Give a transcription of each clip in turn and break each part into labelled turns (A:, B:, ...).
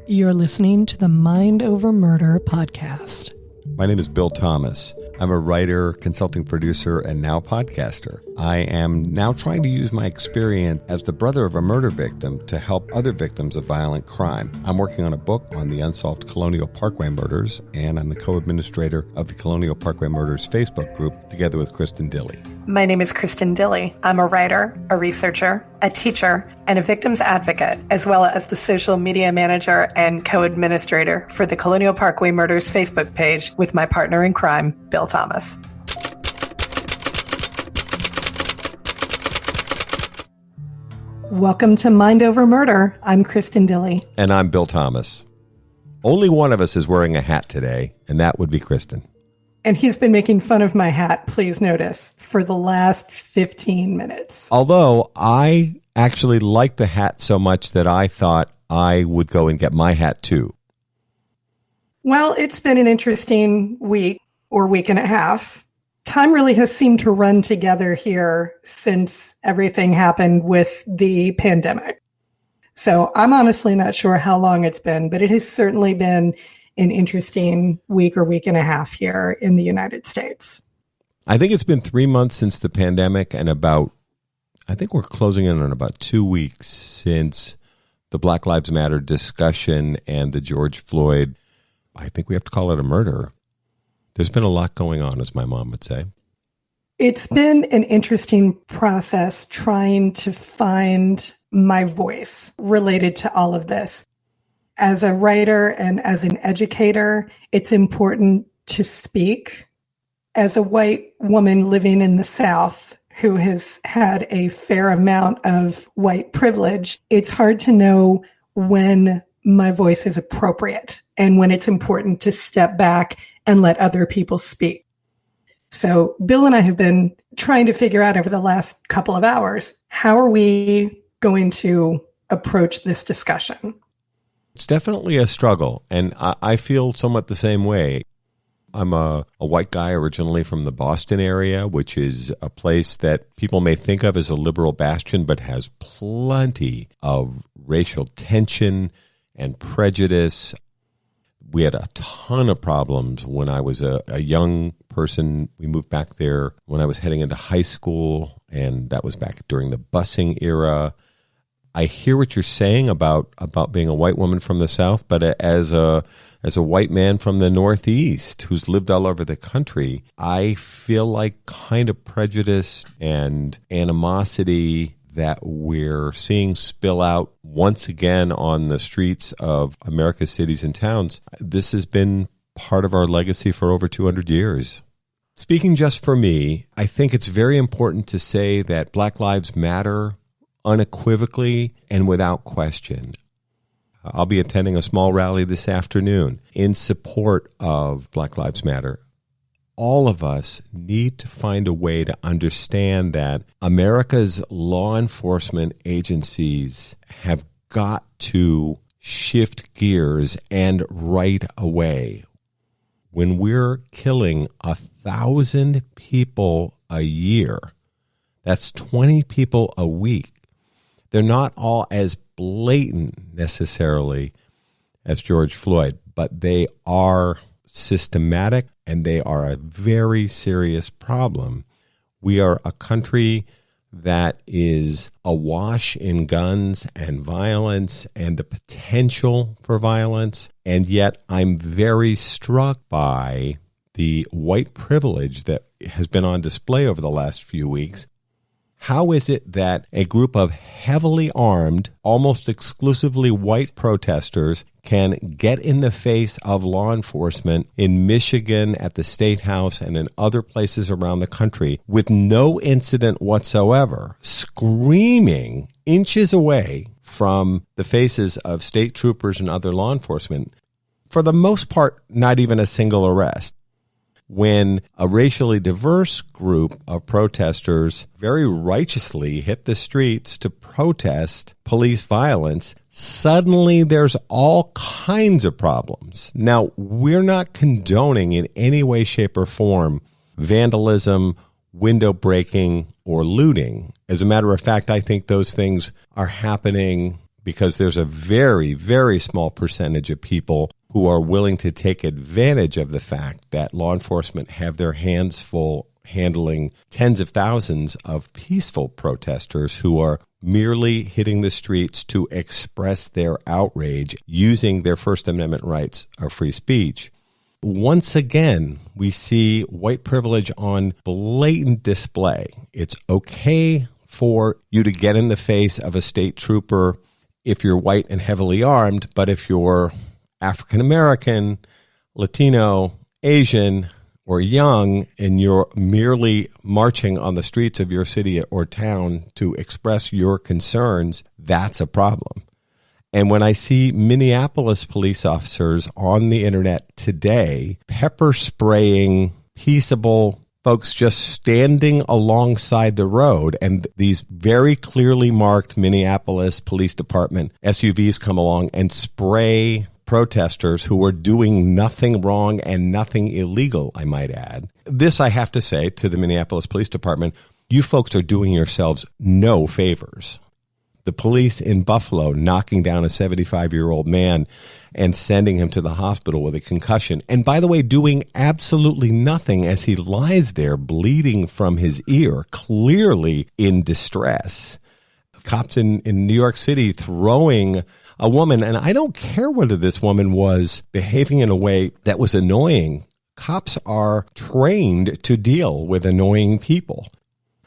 A: You're listening to the Mind Over Murder podcast.
B: My name is Bill Thomas. I'm a writer, consulting producer, and now podcaster. I am now trying to use my experience as the brother of a murder victim to help other victims of violent crime. I'm working on a book on the unsolved Colonial Parkway murders, and I'm the co-administrator of the Colonial Parkway Murders Facebook group, together with Kristen Dilley.
C: My name is Kristen and Bill. I'm a writer, a researcher, a teacher, and a victims advocate, as well as the social media manager and co-administrator for the Colonial Parkway Murders Facebook page with my partner in crime, Bill Thomas.
A: Welcome to Mind Over Murder. I'm Kristen Dilley.
B: And I'm Bill Thomas. Only one of us is wearing a hat today, and that would be Kristen.
A: And he's been making fun of my hat, please notice, for the last 15 minutes.
B: Although I actually like the hat so much that I thought I would go and get my hat too.
A: Well, it's been an interesting week or week and a half. Time really has seemed to run together here since everything happened with the pandemic. So I'm honestly not sure how long it's been, but it has certainly been an interesting week or week and a half here in the United States.
B: I think it's been 3 months since the pandemic and I think we're closing in on about 2 weeks since the Black Lives Matter discussion and the George Floyd, I think we have to call it a murder. There's been a lot going on, as my mom would say.
A: It's been an interesting process trying to find my voice related to all of this. As a writer and as an educator, it's important to speak. As a white woman living in the South who has had a fair amount of white privilege, it's hard to know when my voice is appropriate and when it's important to step back and let other people speak. So Bill and I have been trying to figure out over the last couple of hours, how are we going to approach this discussion?
B: It's definitely a struggle, and I feel somewhat the same way. I'm a white guy originally from the Boston area, which is a place that people may think of as a liberal bastion, but has plenty of racial tension and prejudice. We had a ton of problems when I was a young person. We moved back there when I was heading into high school, and that was back during the busing era. I hear what you're saying about being a white woman from the South, but as a white man from the Northeast who's lived all over the country, I feel like kind of prejudice and animosity that we're seeing spill out once again on the streets of America's cities and towns. This has been part of our legacy for over 200 years. Speaking just for me, I think it's very important to say that Black Lives Matter unequivocally and without question. I'll be attending a small rally this afternoon in support of Black Lives Matter. All of us need to find a way to understand that America's law enforcement agencies have got to shift gears and right away. When we're killing 1,000 people a year, that's 20 people a week. They're not all as blatant necessarily as George Floyd, but they are systematic and they are a very serious problem. We are a country that is awash in guns and violence and the potential for violence, and yet I'm very struck by the white privilege that has been on display over the last few weeks. How is it that a group of heavily armed, almost exclusively white protesters can get in the face of law enforcement in Michigan at the State House and in other places around the country with no incident whatsoever, screaming inches away from the faces of state troopers and other law enforcement? For the most part, not even a single arrest. When a racially diverse group of protesters very righteously hit the streets to protest police violence, suddenly there's all kinds of problems. Now, we're not condoning in any way, shape, or form vandalism, window breaking, or looting. As a matter of fact, I think those things are happening because there's a very, very small percentage of people who are willing to take advantage of the fact that law enforcement have their hands full handling tens of thousands of peaceful protesters who are merely hitting the streets to express their outrage using their First Amendment rights of free speech. Once again, we see white privilege on blatant display. It's okay for you to get in the face of a state trooper if you're white and heavily armed, but if you're African American, Latino, Asian, or young, and you're merely marching on the streets of your city or town to express your concerns, that's a problem. And when I see Minneapolis police officers on the internet today pepper spraying peaceable folks just standing alongside the road, and these very clearly marked Minneapolis Police Department SUVs come along and spray protesters who are doing nothing wrong and nothing illegal, I might add. This, I have to say to the Minneapolis Police Department, you folks are doing yourselves no favors. The police in Buffalo knocking down a 75-year-old man and sending him to the hospital with a concussion. And by the way, doing absolutely nothing as he lies there bleeding from his ear, clearly in distress. Cops in New York City throwing a woman, and I don't care whether this woman was behaving in a way that was annoying. Cops are trained to deal with annoying people.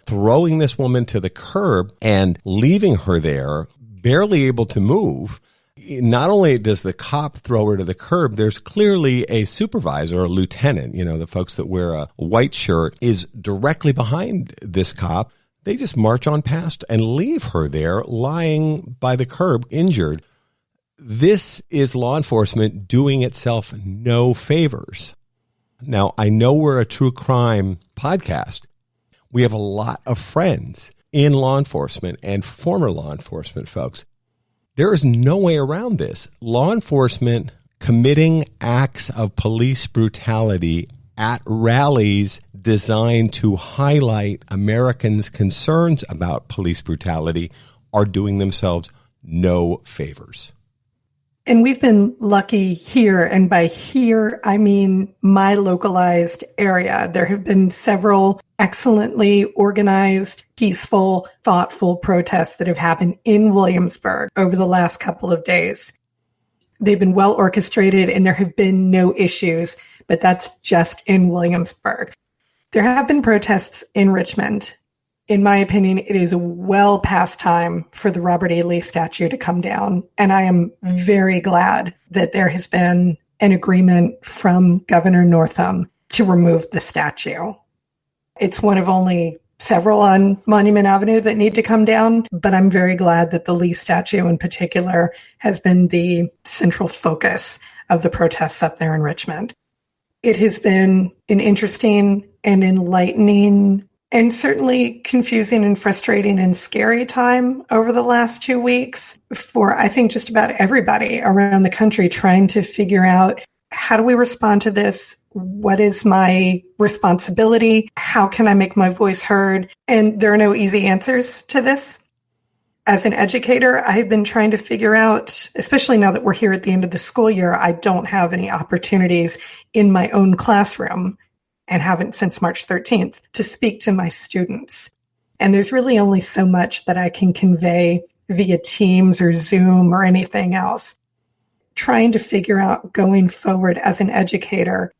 B: Throwing this woman to the curb and leaving her there, barely able to move. Not only does the cop throw her to the curb, there's clearly a supervisor, a lieutenant, the folks that wear a white shirt, is directly behind this cop. They just march on past and leave her there lying by the curb, injured. This is law enforcement doing itself no favors. Now, I know we're a true crime podcast. We have a lot of friends in law enforcement and former law enforcement folks. There is no way around this. Law enforcement committing acts of police brutality at rallies designed to highlight Americans' concerns about police brutality are doing themselves no favors.
A: And we've been lucky here, and by here, I mean my localized area. There have been several excellently organized, peaceful, thoughtful protests that have happened in Williamsburg over the last couple of days. They've been well orchestrated and there have been no issues, but that's just in Williamsburg. There have been protests in Richmond. In my opinion, it is well past time for the Robert E. Lee statue to come down. And I am very glad that there has been an agreement from Governor Northam to remove the statue. It's one of only several on Monument Avenue that need to come down, but I'm very glad that the Lee statue in particular has been the central focus of the protests up there in Richmond. It has been an interesting and enlightening and certainly confusing and frustrating and scary time over the last 2 weeks for, I think, just about everybody around the country trying to figure out, how do we respond to this? What is my responsibility? How can I make my voice heard? And there are no easy answers to this. As an educator, I've been trying to figure out, especially now that we're here at the end of the school year, I don't have any opportunities in my own classroom, and haven't since March 13th, to speak to my students. And there's really only so much that I can convey via Teams or Zoom or anything else. Trying to figure out going forward as an educator,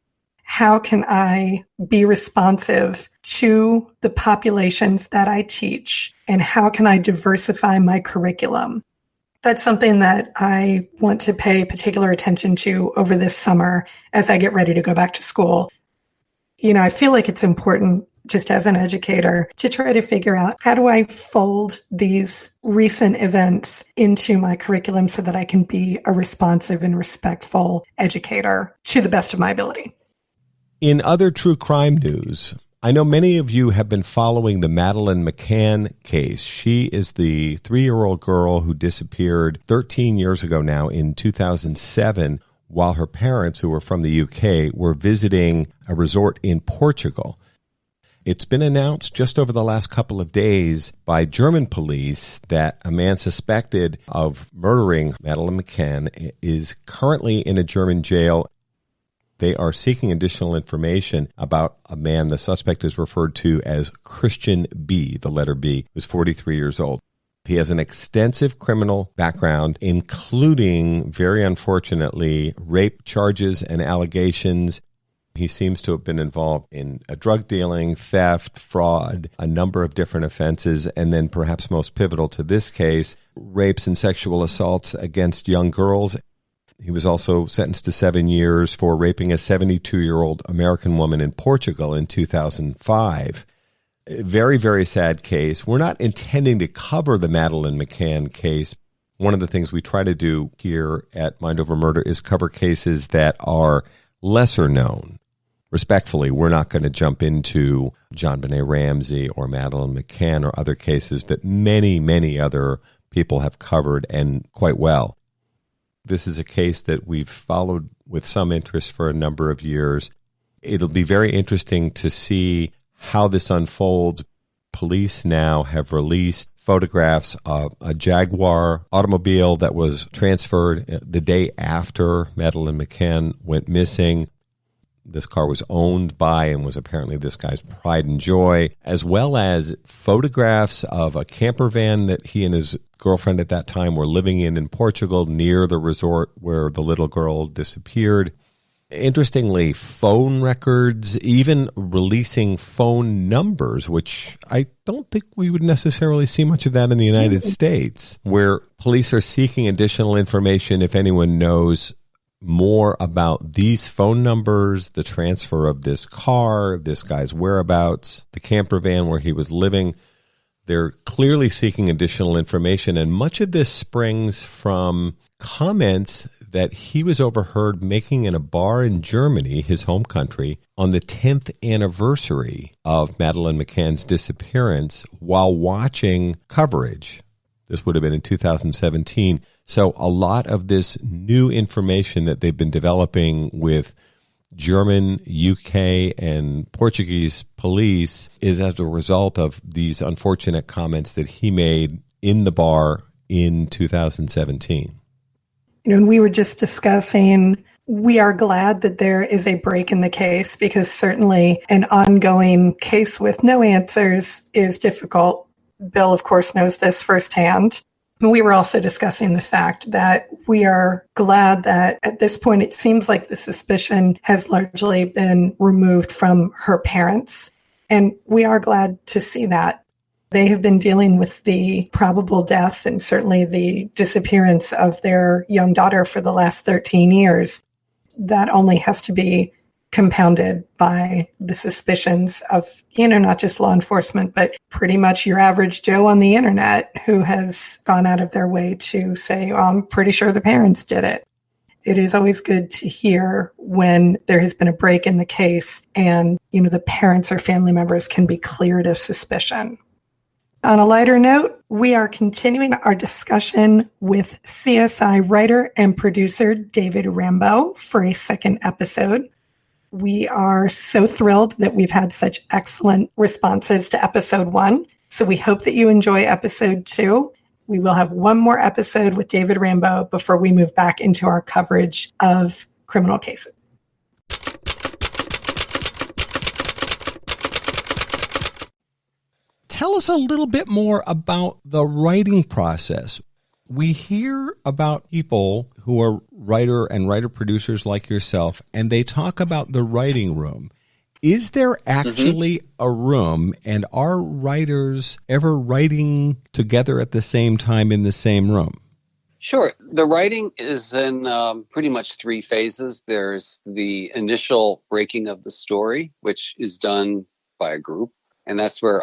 A: how can I be responsive to the populations that I teach? And how can I diversify my curriculum? That's something that I want to pay particular attention to over this summer as I get ready to go back to school. I feel like it's important, just as an educator, to try to figure out, how do I fold these recent events into my curriculum so that I can be a responsive and respectful educator to the best of my ability.
B: In other true crime news, I know many of you have been following the Madeline McCann case. She is the 3-year-old girl who disappeared 13 years ago now in 2007, while her parents, who were from the UK, were visiting a resort in Portugal. It's been announced just over the last couple of days by German police that a man suspected of murdering Madeline McCann is currently in a German jail. They are seeking additional information about a man the suspect is referred to as Christian B, the letter B, who's 43 years old. He has an extensive criminal background, including, very unfortunately, rape charges and allegations. He seems to have been involved in drug dealing, theft, fraud, a number of different offenses, and then perhaps most pivotal to this case, rapes and sexual assaults against young girls. He was also sentenced to 7 years for raping a 72-year-old American woman in Portugal in 2005. Very, very sad case. We're not intending to cover the Madeline McCann case. One of the things we try to do here at Mind Over Murder is cover cases that are lesser known. Respectfully, we're not going to jump into JonBenet Ramsey or Madeline McCann or other cases that many, many other people have covered, and quite well. This is a case that we've followed with some interest for a number of years. It'll be very interesting to see how this unfolds. Police now have released photographs of a Jaguar automobile that was transferred the day after Madeline McCann went missing. This car was owned by and was apparently this guy's pride and joy, as well as photographs of a camper van that he and his girlfriend at that time were living in Portugal near the resort where the little girl disappeared. Interestingly, phone records, even releasing phone numbers, which I don't think we would necessarily see much of that in the United States, where police are seeking additional information if anyone knows more about these phone numbers, the transfer of this car, this guy's whereabouts, the camper van where he was living. They're clearly seeking additional information, and much of this springs from comments that he was overheard making in a bar in Germany, his home country, on the 10th anniversary of Madeline McCann's disappearance while watching coverage. This would have been in 2017. So a lot of this new information that they've been developing with German, UK, and Portuguese police is as a result of these unfortunate comments that he made in the bar in 2017.
A: And we were just discussing, we are glad that there is a break in the case, because certainly an ongoing case with no answers is difficult. Bill, of course, knows this firsthand. We were also discussing the fact that we are glad that at this point it seems like the suspicion has largely been removed from her parents. And we are glad to see that. They have been dealing with the probable death and certainly the disappearance of their young daughter for the last 13 years. That only has to be compounded by the suspicions of, not just law enforcement, but pretty much your average Joe on the internet who has gone out of their way to say, well, I'm pretty sure the parents did it. It is always good to hear when there has been a break in the case and, the parents or family members can be cleared of suspicion. On a lighter note, we are continuing our discussion with CSI writer and producer David Rambo for a second episode. We are so thrilled that we've had such excellent responses to episode 1. So we hope that you enjoy episode 2. We will have one more episode with David Rambo before we move back into our coverage of criminal cases.
B: Tell us a little bit more about the writing process. We hear about people who are writer and writer-producers like yourself, and they talk about the writing room. Is there actually a room, and are writers ever writing together at the same time in the same room?
D: Sure. The writing is in pretty much 3 phases. There's the initial breaking of the story, which is done by a group. And that's where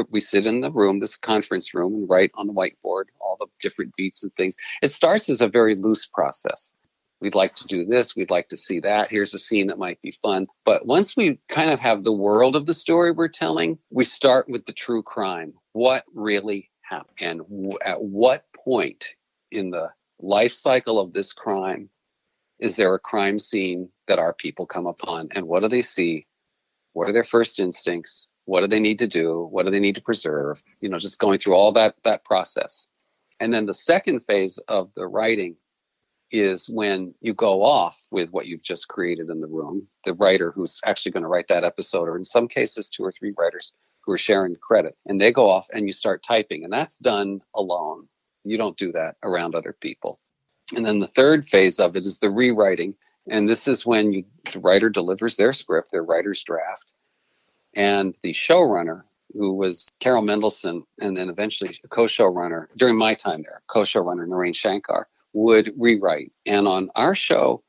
D: we sit in the room, this conference room, and write on the whiteboard all the different beats and things. It starts as a very loose process. We'd like to do this. We'd like to see that. Here's a scene that might be fun. But once we kind of have the world of the story we're telling, we start with the true crime. What really happened? And at what point in the life cycle of this crime is there a crime scene that our people come upon? And what do they see? What are their first instincts? What do they need to do? What do they need to preserve? Just going through all that process. And then the second phase of the writing is when you go off with what you've just created in the room, the writer who's actually going to write that episode, or in some cases, 2 or 3 writers who are sharing the credit, and they go off and you start typing, and that's done alone. You don't do that around other people. And then the third phase of it is the rewriting. And this is when the writer delivers their script, their writer's draft, and the showrunner, who was Carol Mendelsohn, and then eventually a co-showrunner during my time there, co-showrunner Narain Shankar, would rewrite. And on our show,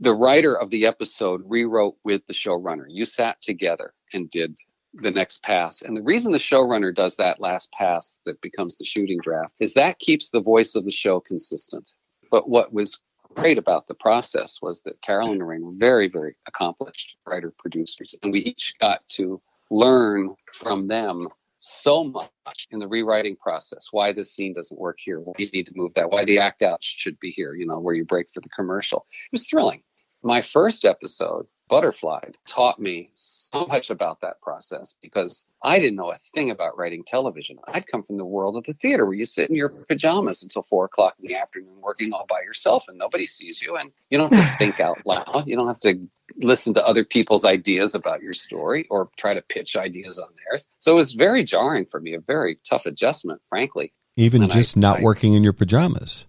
D: the writer of the episode rewrote with the showrunner. You sat together and did the next pass. And the reason the showrunner does that last pass that becomes the shooting draft is that keeps the voice of the show consistent. But what was great about the process was that Carol and Narain were very, very accomplished writer-producers. And we each got to learn from them so much in the rewriting process. Why this scene doesn't work here, why you need to move that, why the act out should be here, where you break for the commercial. It was thrilling. My first episode, Butterfly, taught me so much about that process because I didn't know a thing about writing television. I'd come from the world of the theater where you sit in your pajamas until 4 o'clock in the afternoon working all by yourself and nobody sees you and you don't have to think out loud. You don't have to listen to other people's ideas about your story or try to pitch ideas on theirs. So it was very jarring for me, a very tough adjustment, frankly.
B: Even just not working in your pajamas.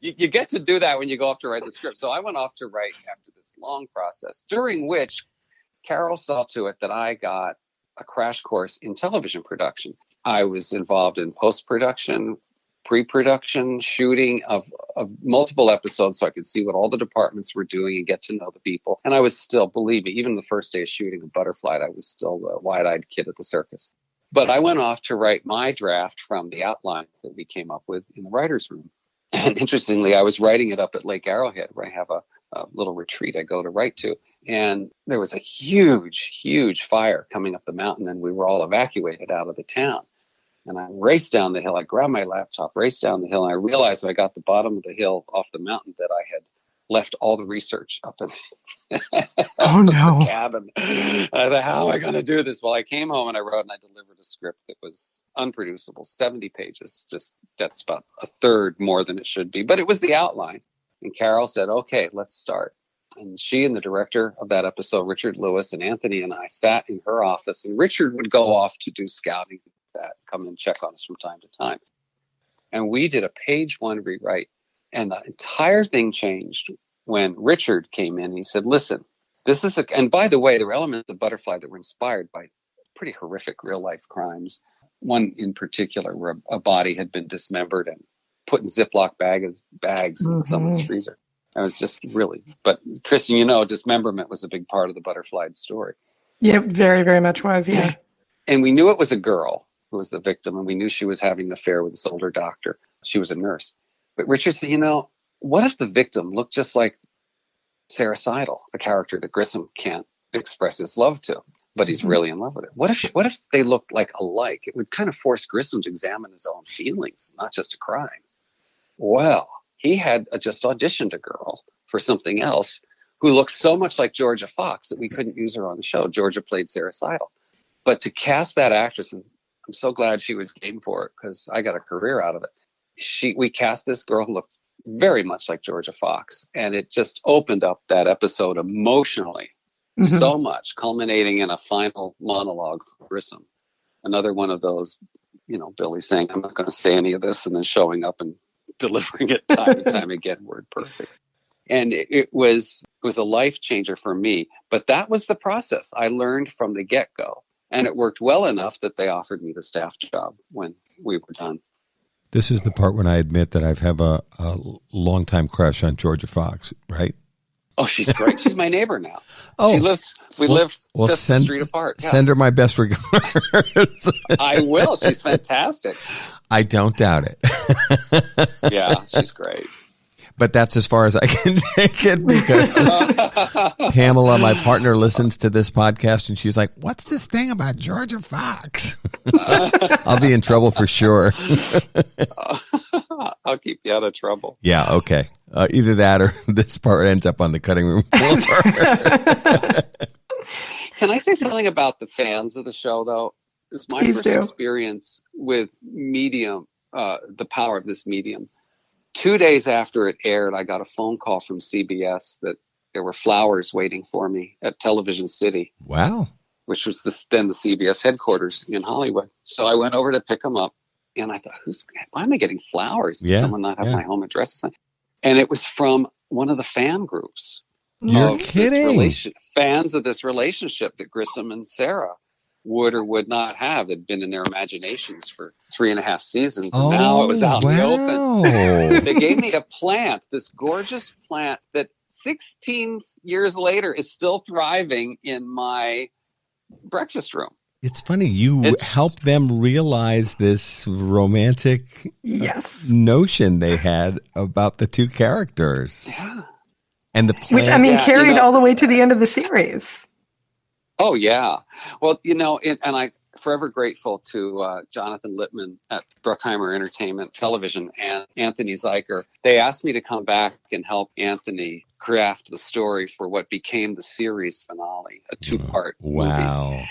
D: You get to do that when you go off to write the script. So I went off to write after this long process, during which Carol saw to it that I got a crash course in television production. I was involved in post-production, pre-production, shooting of multiple episodes so I could see what all the departments were doing and get to know the people. And I was still, believe me, even the first day of shooting of Butterfly, I was still the wide-eyed kid at the circus. But I went off to write my draft from the outline that we came up with in the writer's room. And interestingly, I was writing it up at Lake Arrowhead, where I have a little retreat I go to write to. And there was a huge, huge fire coming up the mountain, and we were all evacuated out of the town. And I raced down the hill. I grabbed my laptop, raced down the hill, and I realized when I got to the bottom of the hill off the mountain that I had left all the research up in the cabin. I thought, how am I going to do this? Well, I came home and I wrote and I delivered a script that was unproducible, 70 pages. Just that's about a third more than it should be. But it was the outline. And Carol said, okay, let's start. And she and the director of that episode, Richard Lewis, and Anthony and I sat in her office. And Richard would go off to do scouting, come and check on us from time to time. And we did a page 1 rewrite. And the entire thing changed when Richard came in. He said, listen, this is and by the way, there were elements of Butterfly that were inspired by pretty horrific real life crimes. One in particular where a body had been dismembered and put in Ziploc bags in someone's freezer. It was just really, but Kristin, dismemberment was a big part of the Butterfly story.
A: Yeah, very, very much was, yeah.
D: And we knew it was a girl who was the victim, and we knew she was having an affair with this older doctor. She was a nurse. But Richard said, what if the victim looked just like Sarah Seidel, a character that Grissom can't express his love to, but he's really in love with her? What if they looked like alike? It would kind of force Grissom to examine his own feelings, not just a crime. Well, he had just auditioned a girl for something else who looked so much like Georgia Fox that we couldn't use her on the show. Georgia played Sarah Seidel. But to cast that actress, and I'm so glad she was game for it because I got a career out of it. We cast this girl who looked very much like Georgia Fox, and it just opened up that episode emotionally so much, culminating in a final monologue for Grissom. Another one of those, Billy saying, I'm not going to say any of this, and then showing up and delivering it time and time again, word perfect. And it was a life changer for me. But that was the process I learned from the get-go, and it worked well enough that they offered me the staff job when we were done.
B: This is the part when I admit that I have a longtime crush on Georgia Fox, right?
D: Oh, she's great. She's my neighbor now. We live just a street apart. Yeah.
B: Send her my best regards.
D: I will. She's fantastic.
B: I don't doubt it.
D: Yeah, she's great.
B: But that's as far as I can take it because Pamela, my partner, listens to this podcast and she's like, what's this thing about Georgia Fox? I'll be in trouble for sure.
D: I'll keep you out of trouble.
B: Yeah, okay. Either that or this part ends up on the cutting room floor.
D: Can I say something about the fans of the show, though? It was my
C: Please
D: first
C: do.
D: experience with medium, the power of this medium. 2 days after it aired, I got a phone call from CBS that there were flowers waiting for me at Television City.
B: Wow.
D: Which was then the CBS headquarters in Hollywood. So I went over to pick them up, and I thought, why am I getting flowers? Did someone not have my home address? And it was from one of the fan groups.
B: You're kidding.
D: Fans of this relationship that Grissom and Sarah would or would not have. Had been in their imaginations for 3.5 seasons, and now it was out in the open. They gave me a plant, this gorgeous plant that 16 years later is still thriving in my breakfast room.
B: It's funny. You helped them realize this romantic notion they had about the two characters.
D: Yeah.
B: And the
C: which, I mean, carried all the way to the end of the series.
D: Oh, yeah. Well, and I'm forever grateful to Jonathan Littman at Bruckheimer Entertainment Television and Anthony Zeiger. They asked me to come back and help Anthony craft the story for what became the series finale, a 2-part movie.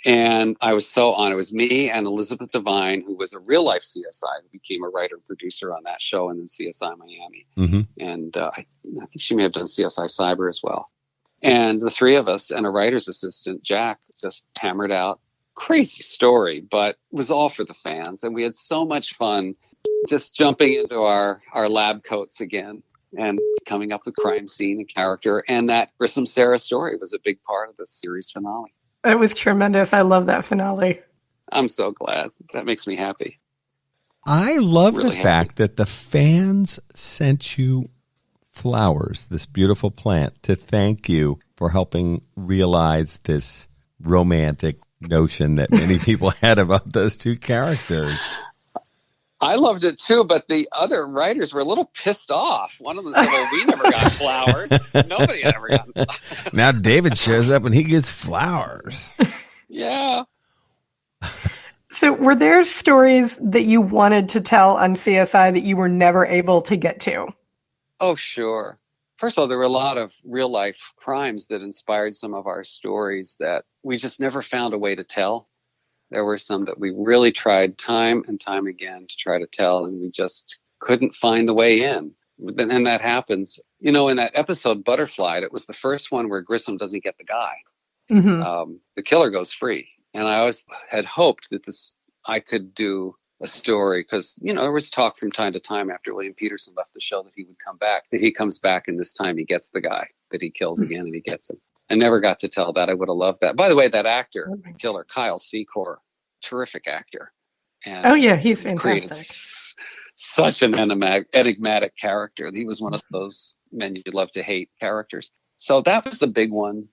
D: And I was so honored. It was me and Elizabeth Devine, who was a real-life CSI, who became a writer-producer on that show and then CSI Miami. Mm-hmm. And I think she may have done CSI Cyber as well. And the three of us and a writer's assistant, Jack, just hammered out crazy story, but it was all for the fans. And we had so much fun just jumping into our lab coats again and coming up with crime scene and character. And that Grissom Sarah story was a big part of the series finale.
C: It was tremendous. I love that finale.
D: I'm so glad. That makes me happy.
B: I love the fact that the fans sent you flowers, this beautiful plant, to thank you for helping realize this romantic notion that many people had about those two characters.
D: I loved it too, but the other writers were a little pissed off. One of them said, well, we never got flowers. Nobody had ever gotten flowers.
B: Now David shows up and he gets flowers.
D: Yeah.
C: So were there stories that you wanted to tell on CSI that you were never able to get to?
D: Oh, sure. First of all, there were a lot of real life crimes that inspired some of our stories that we just never found a way to tell. There were some that we really tried time and time again to try to tell, and we just couldn't find the way in. And that happens. In that episode, Butterfly, it was the first one where Grissom doesn't get the guy. Mm-hmm. The killer goes free. And I always had hoped that I could do a story because, there was talk from time to time after William Peterson left the show that he would come back, that he comes back and this time he gets the guy that he kills again and he gets him. I never got to tell that. I would have loved that. By the way, that actor, killer, Kyle Secor, terrific actor. And
C: he's fantastic.
D: Such an enigmatic character. He was one of those men you love to hate characters. So that was the big one.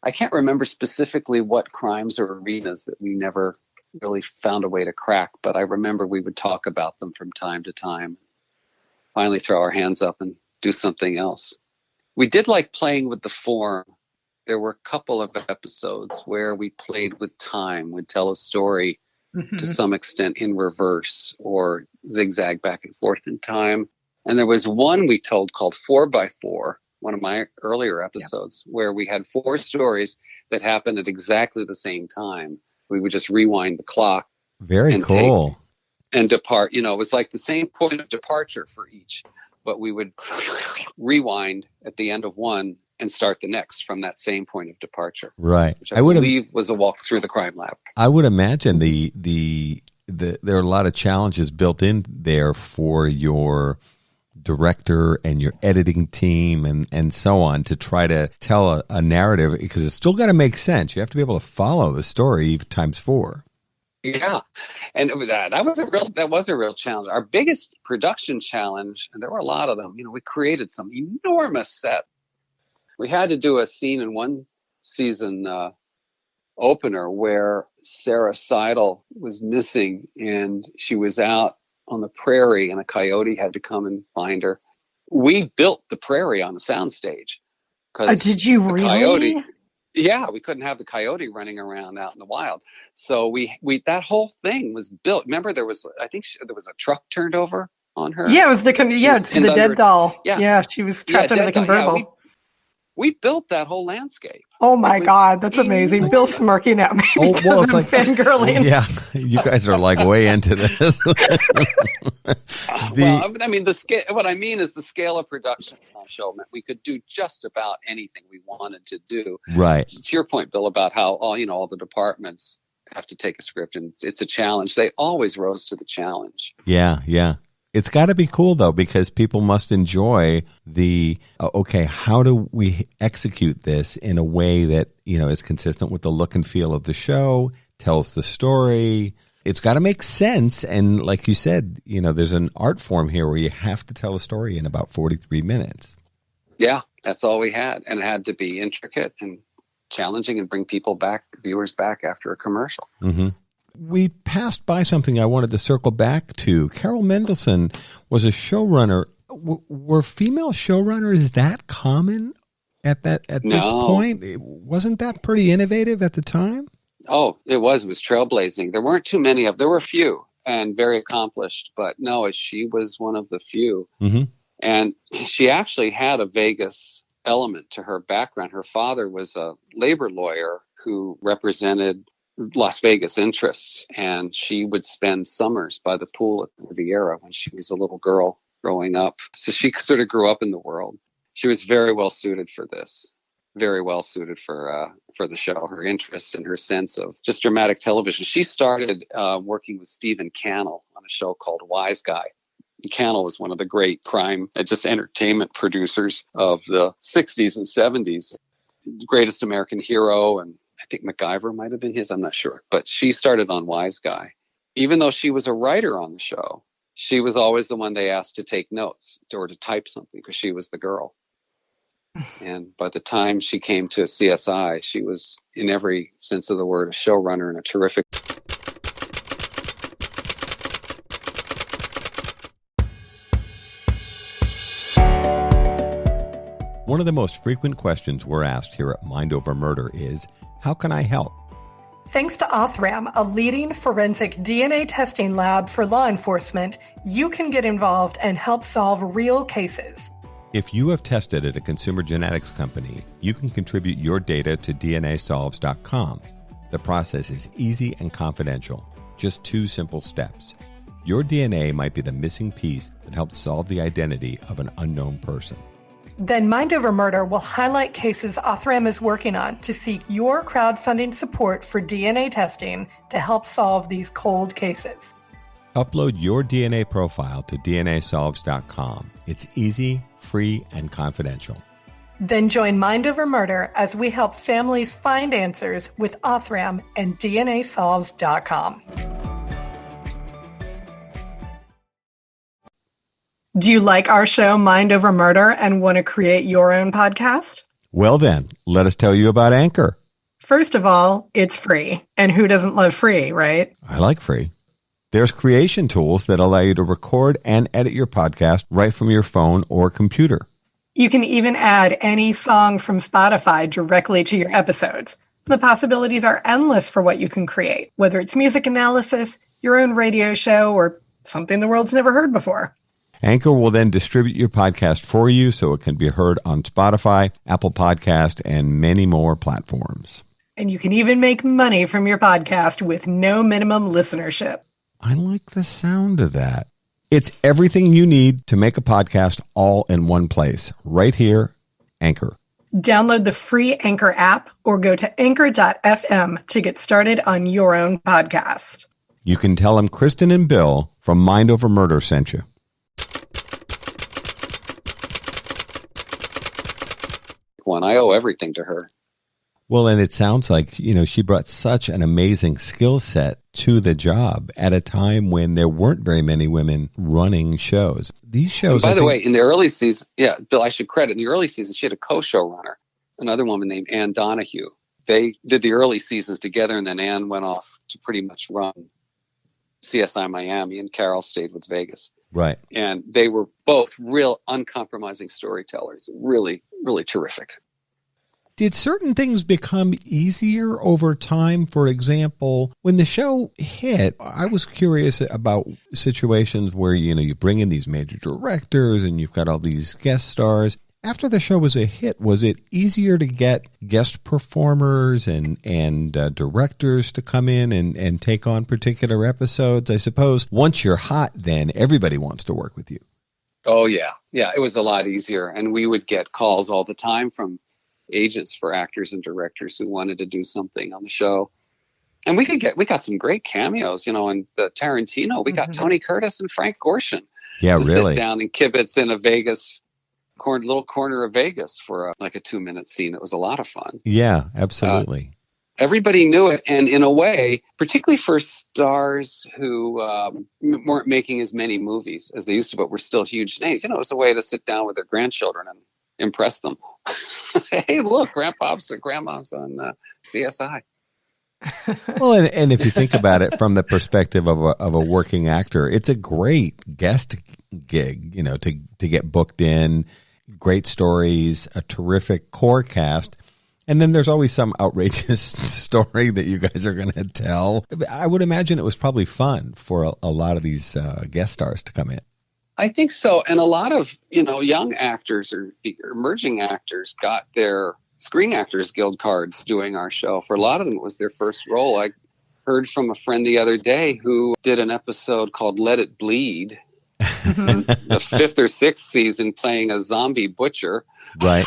D: I can't remember specifically what crimes or arenas that we never really found a way to crack, but I remember we would talk about them from time to time, finally throw our hands up and do something else. We did like playing with the form. There were a couple of episodes where we played with time, would tell a story to some extent in reverse or zigzag back and forth in time. And there was one we told called 4x4, one of my earlier episodes, where we had 4 stories that happened at exactly the same time. We would just rewind the clock.
B: Very cool.
D: And depart. It was like the same point of departure for each, but we would rewind at the end of one and start the next from that same point of departure.
B: Right.
D: Which I believe was a walk through the crime lab.
B: I would imagine there are a lot of challenges built in there for your director and your editing team and so on to try to tell a narrative, because it's still got to make sense. You have to be able to follow the story times 4.
D: Yeah. And that was a real challenge. Our biggest production challenge, and there were a lot of them, we created some enormous sets. We had to do a scene in one season opener where Sarah Seidel was missing and she was out on the prairie and a coyote had to come and find her. We built the prairie on the soundstage.
C: Did you really?
D: Coyote, yeah, we couldn't have the coyote running around out in the wild. So we that whole thing was built. Remember, there was a truck turned over on her.
C: Yeah, it was it's the dead doll. Yeah, she was trapped under the convertible.
D: We built that whole landscape.
A: Oh my God, that's amazing. Bill's smirking at me because I'm fangirling.
B: Yeah, you guys are like way into this.
D: Well, I mean, the scale. What I mean is the scale of production on the show meant we could do just about anything we wanted to do.
B: Right.
D: To your point, Bill, about how all the departments have to take a script, and it's a challenge. They always rose to the challenge.
B: Yeah, yeah. It's got to be cool, though, because people must enjoy the, okay, how do we execute this in a way that, is consistent with the look and feel of the show, tells the story. It's got to make sense. And like you said, there's an art form here where you have to tell a story in about 43 minutes.
D: Yeah, that's all we had. And it had to be intricate and challenging and bring viewers back after a commercial.
B: Mm-hmm. We passed by something I wanted to circle back to. Carol Mendelsohn was a showrunner. Were female showrunners that common at this point? Wasn't that pretty innovative at the time?
D: Oh, it was. It was trailblazing. There weren't too many of. There were a few and very accomplished, but no, she was one of the few. Mm-hmm. And she actually had a Vegas element to her background. Her father was a labor lawyer who represented Las Vegas interests, and she would spend summers by the pool at the Riviera when she was a little girl growing up. So she sort of grew up in the world. She was very well suited for this, very well suited for the show, her interest and her sense of just dramatic television. She started working with Stephen Cannell on a show called Wise Guy. And Cannell was one of the great crime and just entertainment producers of the 60s and 70s, Greatest American Hero, and I think MacGyver might have been his, I'm not sure. But she started on Wise Guy. Even though she was a writer on the show, she was always the one they asked to take notes or to type something because she was the girl. And by the time she came to CSI, she was, in every sense of the word, a showrunner and a terrific.
B: One of the most frequent questions we're asked here at Mind Over Murder is, how can I help?
A: Thanks to Othram, a leading forensic DNA testing lab for law enforcement, you can get involved and help solve real cases.
B: If you have tested at a consumer genetics company, you can contribute your data to DNAsolves.com. The process is easy and confidential. Just 2 simple steps. Your DNA might be the missing piece that helped solve the identity of an unknown person.
A: Then Mind Over Murder will highlight cases Othram is working on to seek your crowdfunding support for DNA testing to help solve these cold cases.
B: Upload your DNA profile to DNAsolves.com. It's easy, free, and confidential.
A: Then join Mind Over Murder as we help families find answers with Othram and DNAsolves.com. Do you like our show, Mind Over Murder, and want to create your own podcast?
B: Well then, let us tell you about Anchor.
A: First of all, it's free. And who doesn't love free, right?
B: I like free. There's creation tools that allow you to record and edit your podcast right from your phone or computer.
A: You can even add any song from Spotify directly to your episodes. The possibilities are endless for what you can create, whether it's music analysis, your own radio show, or something the world's never heard before.
B: Anchor will then distribute your podcast for you so it can be heard on Spotify, Apple Podcast, and many more platforms.
A: And you can even make money from your podcast with no minimum listenership.
B: I like the sound of that. It's everything you need to make a podcast all in one place. Right here, Anchor.
A: Download the free Anchor app or go to anchor.fm to get started on your own podcast.
B: You can tell them Kristen and Bill from Mind Over Murder sent you.
D: One, I owe everything to her.
B: Well, and it sounds like, she brought such an amazing skill set to the job at a time when there weren't very many women running shows. These shows.
D: And by the way, in the early season, Bill, I should credit, in the early season, she had a co-showrunner, another woman named Ann Donahue. They did the early seasons together, and then Ann went off to pretty much run CSI Miami, and Carol stayed with Vegas.
B: Right.
D: And they were both real uncompromising storytellers, really, really terrific.
B: Did certain things become easier over time? For example, when the show hit, I was curious about situations where, you bring in these major directors and you've got all these guest stars. After the show was a hit, was it easier to get guest performers and directors to come in and take on particular episodes? I suppose once you're hot, then everybody wants to work with you.
D: Oh, yeah. Yeah, it was a lot easier. And we would get calls all the time from agents for actors and directors who wanted to do something on the show. And we got some great cameos, in the Tarantino. We got Tony Curtis and Frank Gorshin.
B: Yeah,
D: to
B: really.
D: Sit down and kibitz in a Vegas little corner of Vegas for a 2-minute scene. It was a lot of fun.
B: Yeah, absolutely.
D: Everybody knew it. And in a way, particularly for stars who weren't making as many movies as they used to, but were still huge names, it was a way to sit down with their grandchildren and impress them. Hey, look, grandma's on CSI.
B: Well, and if you think about it from the perspective of a working actor, it's a great guest gig, to get booked in, great stories, a terrific core cast. And then there's always some outrageous story that you guys are going to tell. I would imagine it was probably fun for a lot of these guest stars to come in.
D: I think so. And a lot of, young actors or emerging actors got their Screen Actors Guild cards doing our show. For a lot of them, it was their first role. I heard from a friend the other day who did an episode called Let It Bleed in the 5th or 6th season, playing a zombie butcher.
B: Right.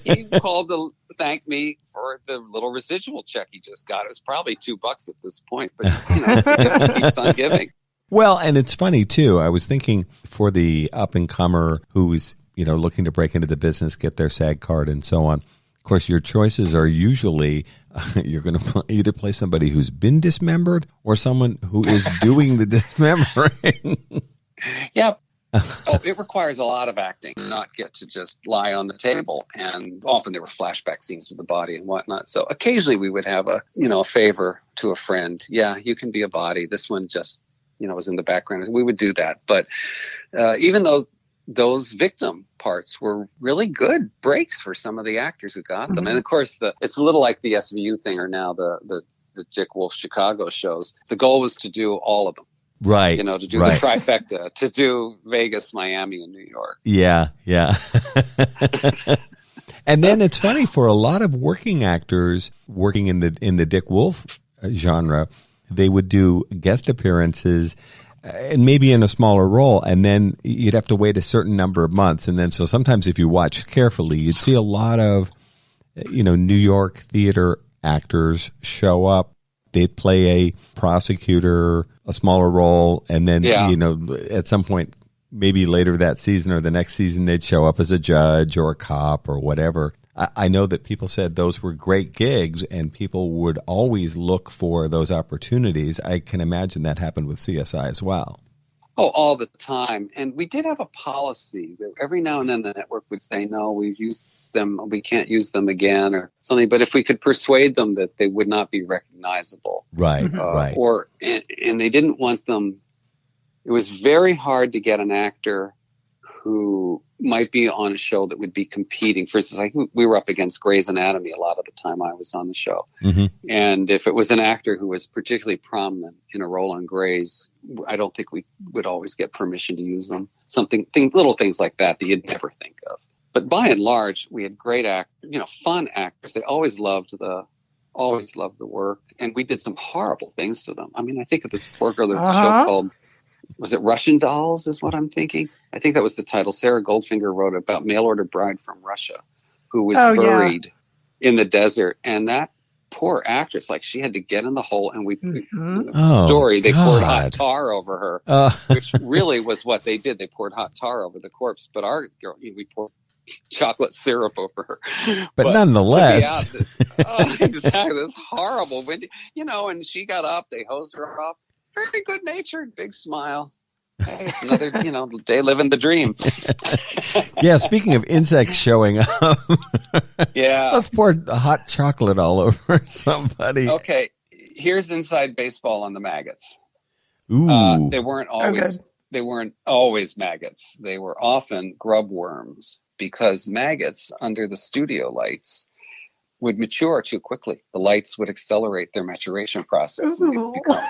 D: He called to thank me for the little residual check he just got. It was probably $2 at this point, but it keeps on giving.
B: Well, and it's funny too. I was thinking for the up and comer who's looking to break into the business, get their SAG card and so on. Of course, your choices are usually you're going to either play somebody who's been dismembered or someone who is doing the dismembering.
D: Yeah. It requires a lot of acting, not get to just lie on the table. And often there were flashback scenes with the body and whatnot. So occasionally we would have a favor to a friend. Yeah, you can be a body. This one just, was in the background. We would do that. But even though those victim parts were really good breaks for some of the actors who got them. Mm-hmm. And of course, it's a little like the SVU thing, or now the Dick Wolf Chicago shows. The goal was to do all of them.
B: Right.
D: To do the trifecta, to do Vegas, Miami, and New York.
B: Yeah. And then it's funny, for a lot of working actors working in the Dick Wolf genre, they would do guest appearances and maybe in a smaller role, and then you'd have to wait a certain number of months. And then so sometimes if you watch carefully, you'd see a lot of, New York theater actors show up. They'd play a prosecutor, a smaller role, and then, at some point, maybe later that season or the next season, they'd show up as a judge or a cop or whatever. I know that people said those were great gigs and people would always look for those opportunities. I can imagine that happened with CSI as well.
D: Oh, all the time. And we did have a policy that every now and then the network would say, no, we've used them, we can't use them again or something. But if we could persuade them that they would not be recognizable.
B: Right.
D: And they didn't want them. It was very hard to get an actor who might be on a show that would be competing. For instance, like we were up against Grey's Anatomy a lot of the time I was on the show. Mm-hmm. And if it was an actor who was particularly prominent in a role on Grey's, I don't think we would always get permission to use them. Little things like that you'd never think of. But by and large, we had great fun actors. They always loved the work. And we did some horrible things to them. I mean, I think of this poor girl, there's a show called, was it Russian Dolls is what I'm thinking? I think that was the title. Sarah Goldfinger wrote about mail-order bride from Russia who was buried in the desert. And that poor actress, she had to get in the hole and they poured hot tar over her, which really was what they did. They poured hot tar over the corpse. But our girl, we poured chocolate syrup over her.
B: But nonetheless.
D: Exactly. This horrible wind, and she got up, they hosed her up. Very good natured, big smile. Hey, it's another, day living the dream.
B: Yeah, speaking of insects showing up.
D: Yeah.
B: Let's pour hot chocolate all over somebody.
D: Okay, here's inside baseball on the maggots.
B: Ooh.
D: They weren't always maggots. They were often grub worms because maggots under the studio lights would mature too quickly. The lights would accelerate their maturation process. And they'd become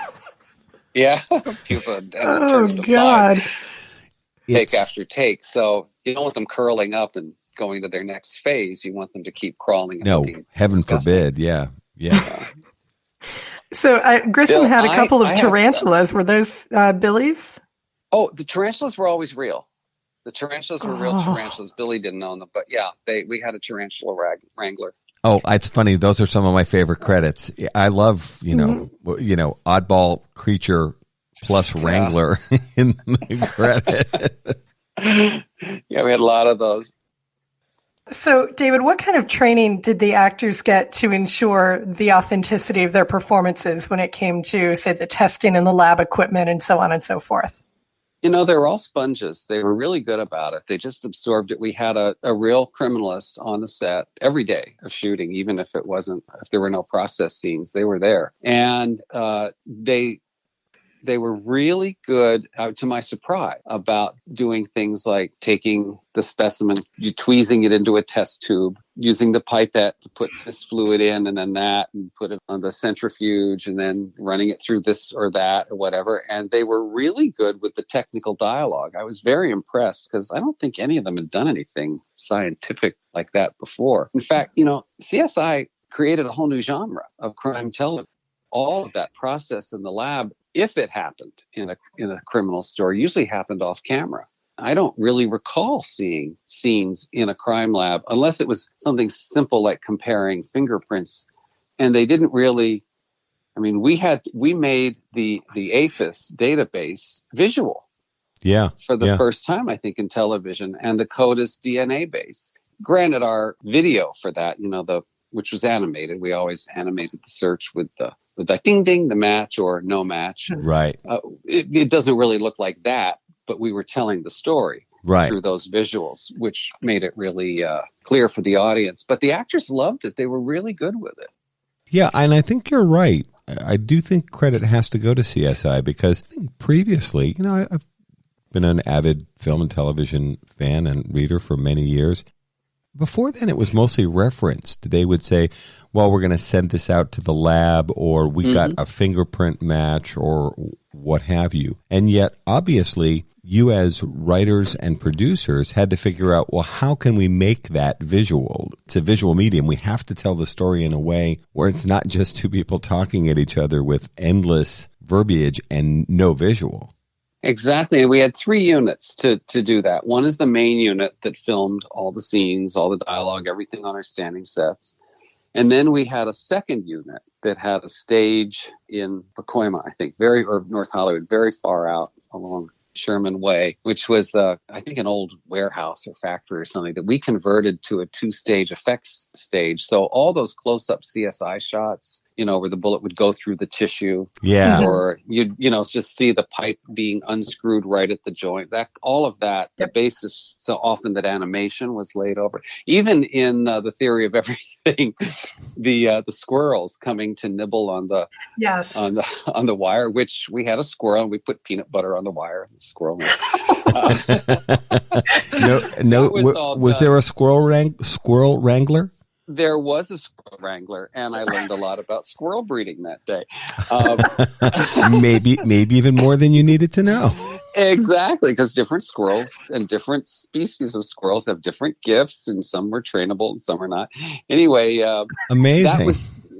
D: pupa and turn into
A: God.
D: take after take. So You don't want them curling up and going to their next phase. You want them to keep crawling. And
B: No, heaven
D: disgusting.
B: forbid. Yeah.
C: So Grissom
D: Bill,
C: had a couple of
D: I have-
C: tarantulas. Were those Billy's?
D: Oh, the tarantulas were always real. The tarantulas were real tarantulas. Billy didn't own them, but yeah, we had a tarantula wrangler.
B: Oh, it's funny. Those are some of my favorite credits. I love, oddball creature plus wrangler in the credit.
D: Yeah, we had a lot of those.
C: So, David, what kind of training did the actors get to ensure the authenticity of their performances when it came to, say, the testing and the lab equipment and so on and so forth?
D: They were all sponges. They were really good about it. They just absorbed it. We had a real criminalist on the set every day of shooting, even if there were no process scenes, they were there. And they were really good, to my surprise, about doing things like taking the specimen, you tweezing it into a test tube, using the pipette to put this fluid in and then that, and put it on the centrifuge, and then running it through this or that or whatever. And they were really good with the technical dialogue. I was very impressed because I don't think any of them had done anything scientific like that before. In fact, CSI created a whole new genre of crime television. All of that process in the lab, if it happened in a criminal story, usually happened off camera. I don't really recall seeing scenes in a crime lab unless it was something simple like comparing fingerprints. And they didn't really, we made the APHIS database visual.
B: Yeah.
D: For the first time, I think, in television, and the CODIS DNA base. Granted, our video for that, which was animated, we always animated the search with the ding ding, the match or no match.
B: Right.
D: It doesn't really look like that, but we were telling the story through those visuals, which made it really clear for the audience. But the actors loved it. They were really good with it.
B: Yeah, and I think you're right. I do think credit has to go to CSI because I think previously, I've been an avid film and television fan and reader for many years. Before then, it was mostly referenced. They would say, well, we're going to send this out to the lab, or we got a fingerprint match, or what have you. And yet, obviously, you as writers and producers had to figure out, well, how can we make that visual? It's a visual medium. We have to tell the story in a way where it's not just two people talking at each other with endless verbiage and no visual.
D: Exactly. We had 3 units to do that. One is the main unit that filmed all the scenes, all the dialogue, everything on our standing sets. And then we had a second unit that had a stage in Pacoima, I think, or North Hollywood, very far out along Sherman Way, which was, I think, an old warehouse or factory or something that we converted to a 2-stage effects stage. So all those close-up CSI shots, where the bullet would go through the tissue, or you'd, just see the pipe being unscrewed right at the joint. All of that, the basis so often that animation was laid over. Even in the Theory of Everything, the squirrels coming to nibble on the on the wire, which we had a squirrel and we put peanut butter on the wire. And the squirrel.
B: Was there a squirrel wrangler?
D: There was a squirrel wrangler, and I learned a lot about squirrel breeding that day.
B: Maybe even more than you needed to know.
D: Exactly, because different squirrels and different species of squirrels have different gifts, and some were trainable and some are not. Anyway,
B: amazing.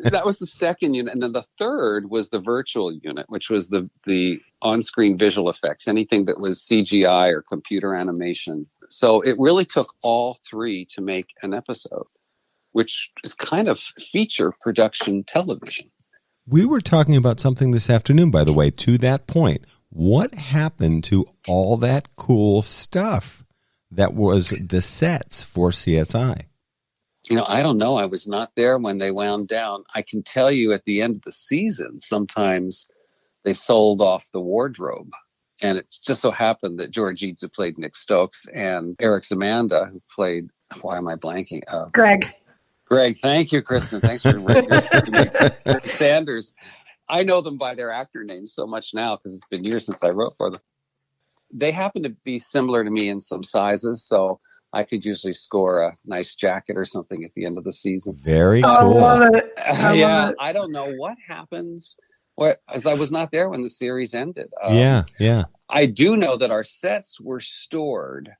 D: That was the second unit, and then the third was the virtual unit, which was the on-screen visual effects, anything that was CGI or computer animation. So it really took all 3 to make an episode, which is kind of feature production television.
B: We were talking about something this afternoon, by the way, to that point. What happened to all that cool stuff that was the sets for CSI?
D: I don't know. I was not there when they wound down. I can tell you at the end of the season, sometimes they sold off the wardrobe. And it just so happened that George Eads, who played Nick Stokes, and Eric Zamanda, who played, why am I blanking? Greg, thank you, Kristin. Thanks for Greg Sanders. I know them by their actor names so much now because it's been years since I wrote for them. They happen to be similar to me in some sizes, so I could usually score a nice jacket or something at the end of the season.
B: Very cool.
C: I love it.
D: I don't know what happens. As I was not there when the series ended.
B: Yeah.
D: I do know that our sets were stored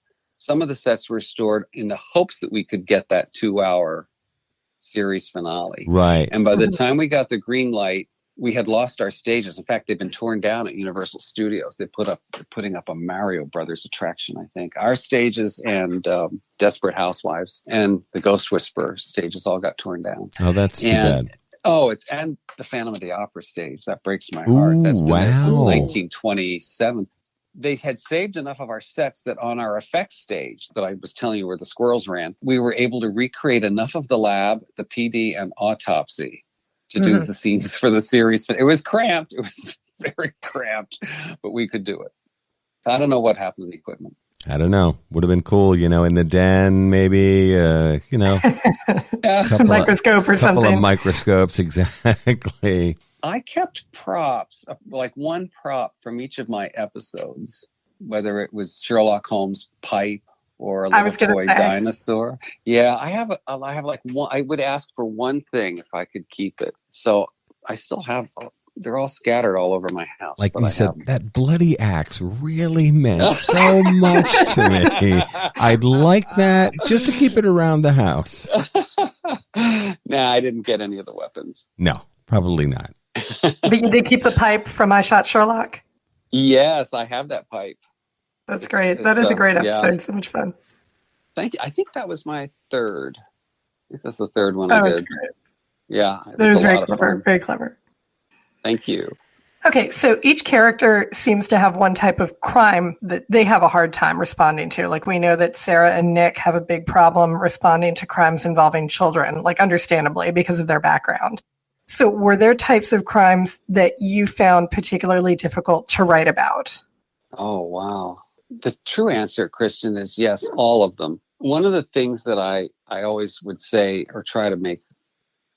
D: some of the sets were restored in the hopes that we could get that 2-hour series finale.
B: Right.
D: And by the time we got the green light, we had lost our stages. In fact, they've been torn down at Universal Studios. They're putting up a Mario Brothers attraction, I think. Our stages and Desperate Housewives and the Ghost Whisperer stages all got torn down.
B: Oh, that's too bad.
D: Oh, and the Phantom of the Opera stage. That breaks my heart. That's been there since 1927. They had saved enough of our sets that on our effects stage that I was telling you where the squirrels ran, we were able to recreate enough of the lab, the PD, and autopsy to do the scenes for the series. It was cramped. It was very cramped, but we could do it. I don't know what happened to the equipment.
B: I don't know. Would have been cool, in the den, maybe,
A: microscope or something.
B: A couple of microscopes, exactly.
D: I kept props, like one prop from each of my episodes, whether it was Sherlock Holmes' pipe or a little toy dinosaur. Yeah, I have like one. I would ask for one thing if I could keep it. So I still have. They're all scattered all over my house.
B: Like you said, that bloody axe really meant so much to me. I'd like that just to keep it around the house.
D: Nah, I didn't get any of the weapons.
B: No, probably not.
A: But you did keep the pipe from I Shot Sherlock?
D: Yes, I have that pipe.
A: That's great. That is a great episode. Yeah. So much fun.
D: Thank you. I think that was my third. I think that's the third one I did. Great. Yeah.
A: That was very clever. Very clever.
D: Thank you.
A: Okay, so each character seems to have one type of crime that they have a hard time responding to. Like we know that Sarah and Nick have a big problem responding to crimes involving children, like understandably because of their background. So were there types of crimes that you found particularly difficult to write about?
D: Oh, wow. The true answer, Kristin, is yes, all of them. One of the things that I always would say or try to make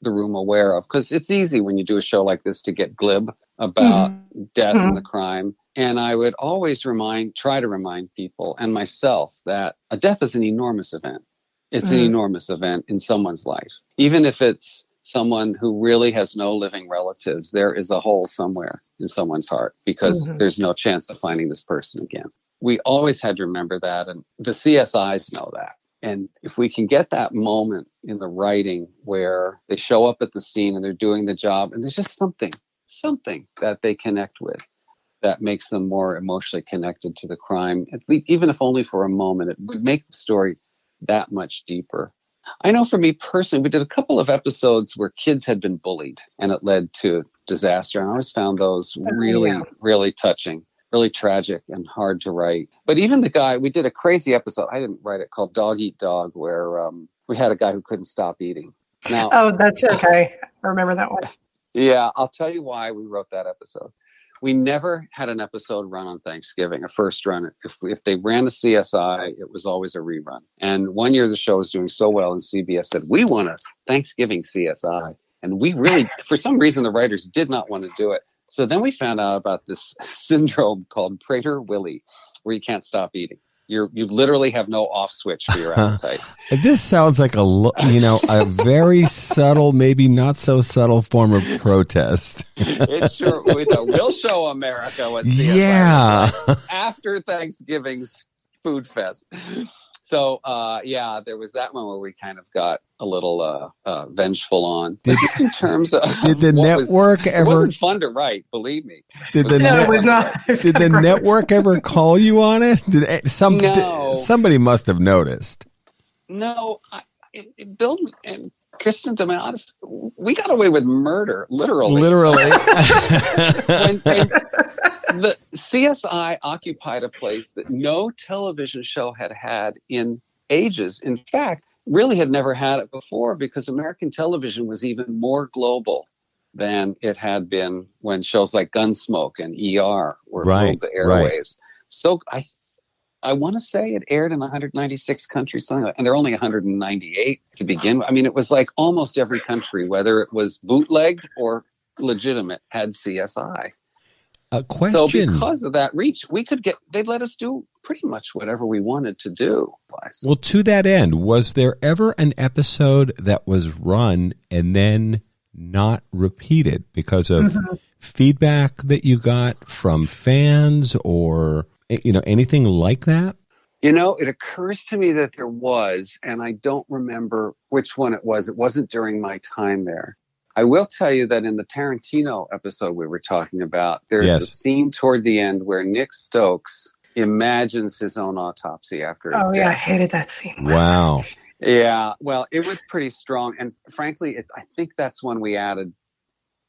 D: the room aware of, because it's easy when you do a show like this to get glib about death and the crime. And I would always try to remind people and myself that a death is an enormous event. It's an enormous event in someone's life. Even if it's someone who really has no living relatives, there is a hole somewhere in someone's heart because there's no chance of finding this person again. We always had to remember that, and the CSIs know that. And if we can get that moment in the writing where they show up at the scene and they're doing the job, and there's just something that they connect with that makes them more emotionally connected to the crime, even if only for a moment, it would make the story that much deeper. I know for me personally, we did a couple of episodes where kids had been bullied and it led to disaster. And I always found those really touching, really tragic and hard to write. But even we did a crazy episode, I didn't write it, called Dog Eat Dog, where we had a guy who couldn't stop eating. Now,
A: that's okay. I remember that one.
D: Yeah, I'll tell you why we wrote that episode. We never had an episode run on Thanksgiving, a first run. If they ran a CSI, it was always a rerun. And one year the show was doing so well, and CBS said, we want a Thanksgiving CSI. And we really, for some reason, the writers did not want to do it. So then we found out about this syndrome called Prader-Willi, where you can't stop eating. You literally have no off switch for your appetite.
B: This sounds like a very subtle, maybe not so subtle form of protest.
D: It sure will show America what CSI is like after Thanksgiving's food fest. So there was that one where we kind of got a little vengeful on. Just in terms of
B: did the network ever?
D: It wasn't fun to write, believe me.
B: It was not. Did the network ever call you on it? Somebody must have noticed.
D: No, Bill and Kristen, to be honest, we got away with murder, literally. And the CSI occupied a place that no television show had in ages. In fact, really had never had it before, because American television was even more global than it had been when shows like Gunsmoke and ER were filled the airwaves. Right. So I want to say it aired in 196 countries, something like, and there are only 198 to begin with. I mean, it was like almost every country, whether it was bootlegged or legitimate, had CSI.
B: A question.
D: So because of that reach, they'd let us do pretty much whatever we wanted to do.
B: Well, to that end, was there ever an episode that was run and then not repeated because of feedback that you got from fans or anything like that?
D: It occurs to me that there was, and I don't remember which one it was. It wasn't during my time there. I will tell you that in the Tarantino episode we were talking about, there's a scene toward the end where Nick Stokes imagines his own autopsy after his death.
A: Oh, yeah, I hated that scene.
B: Wow.
D: Yeah, well, it was pretty strong. And frankly, I think that's when we added,